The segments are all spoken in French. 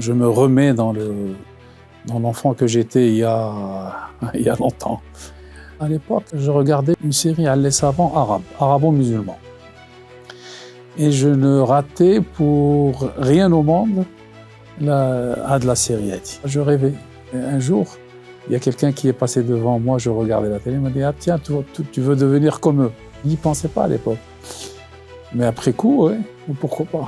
Je me remets dans l'enfant que j'étais il y a longtemps. À l'époque, je regardais une série à les savants arabes, arabo-musulmans. Et je ne ratais pour rien au monde de la série. Je rêvais. Et un jour, il y a quelqu'un qui est passé devant moi, je regardais la télé, il m'a dit « Ah tiens, tu veux devenir comme eux ?» Je n'y pensais pas à l'époque. Mais après coup, oui, pourquoi pas.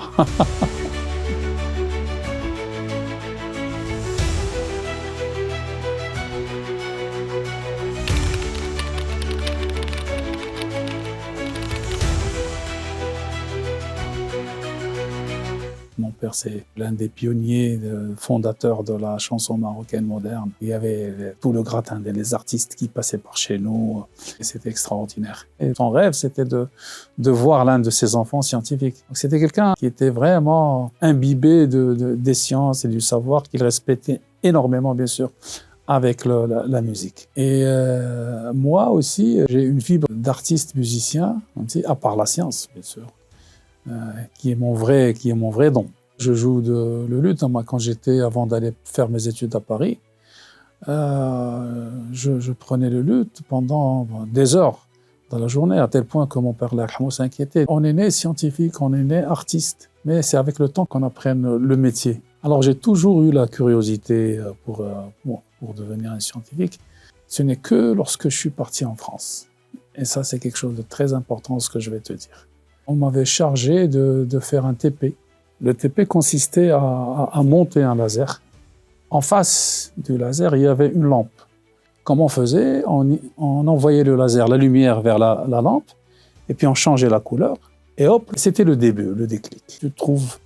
Mon père, c'est l'un des pionniers, fondateurs de la chanson marocaine moderne. Il y avait tout le gratin des artistes qui passaient par chez nous. Et c'était extraordinaire. Et son rêve, c'était de voir l'un de ses enfants scientifique. Donc, c'était quelqu'un qui était vraiment imbibé des sciences et du savoir, qu'il respectait énormément, bien sûr, avec la musique. Et moi aussi, j'ai une fibre d'artiste musicien, à part la science, bien sûr. Qui est mon vrai don. Je joue le luth. Moi, quand avant d'aller faire mes études à Paris, je prenais le luth pendant des heures dans la journée, à tel point que mon père s'inquiétait. On est né scientifique, on est né artiste, mais c'est avec le temps qu'on apprenne le métier. Alors j'ai toujours eu la curiosité pour devenir un scientifique. Ce n'est que lorsque je suis parti en France. Et ça, c'est quelque chose de très important, ce que je vais te dire. On m'avait chargé de faire un TP. Le TP consistait à monter un laser. En face du laser, il y avait une lampe. Comment on faisait? On envoyait le laser, la lumière vers la lampe, et puis on changeait la couleur. Et hop, c'était le début, le déclic. Tu te trouves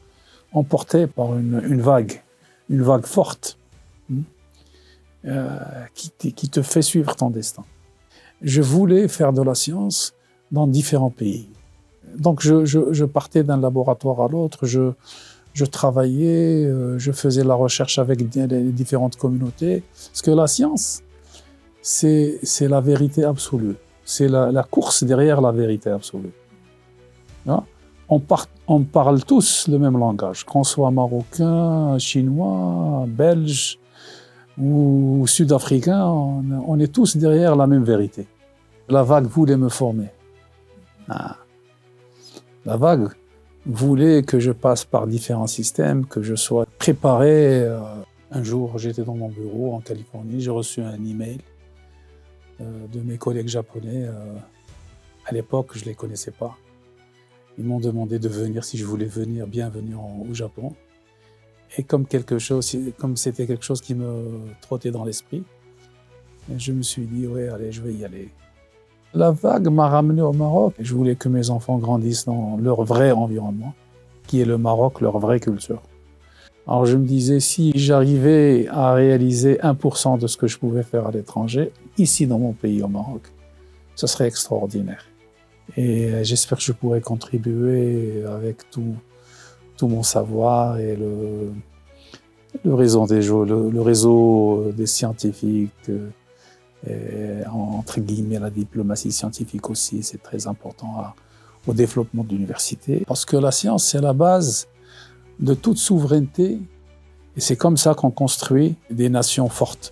emporté par une vague forte, qui te fait suivre ton destin. Je voulais faire de la science dans différents pays. Donc je partais d'un laboratoire à l'autre, je travaillais, je faisais la recherche avec les différentes communautés. Parce que la science, c'est la vérité absolue. C'est la course derrière la vérité absolue. Hein? On parle tous le même langage, qu'on soit marocain, chinois, belge ou sud-africain, on est tous derrière la même vérité. La vague voulait me former. La vague voulait que je passe par différents systèmes, que je sois préparé. Un jour, j'étais dans mon bureau en Californie, j'ai reçu un email de mes collègues japonais. À l'époque, je ne les connaissais pas. Ils m'ont demandé de venir, si je voulais venir, bien venir au Japon. Et comme c'était quelque chose qui me trottait dans l'esprit, je me suis dit, ouais, allez, je vais y aller. La vague m'a ramené au Maroc. Je voulais que mes enfants grandissent dans leur vrai environnement, qui est le Maroc, leur vraie culture. Alors je me disais, si j'arrivais à réaliser 1% de ce que je pouvais faire à l'étranger, ici dans mon pays, au Maroc, ce serait extraordinaire. Et j'espère que je pourrai contribuer avec tout mon savoir et le réseau le réseau des scientifiques, et entre guillemets, la diplomatie scientifique aussi, c'est très important au développement de l'université. Parce que la science, c'est la base de toute souveraineté. Et c'est comme ça qu'on construit des nations fortes.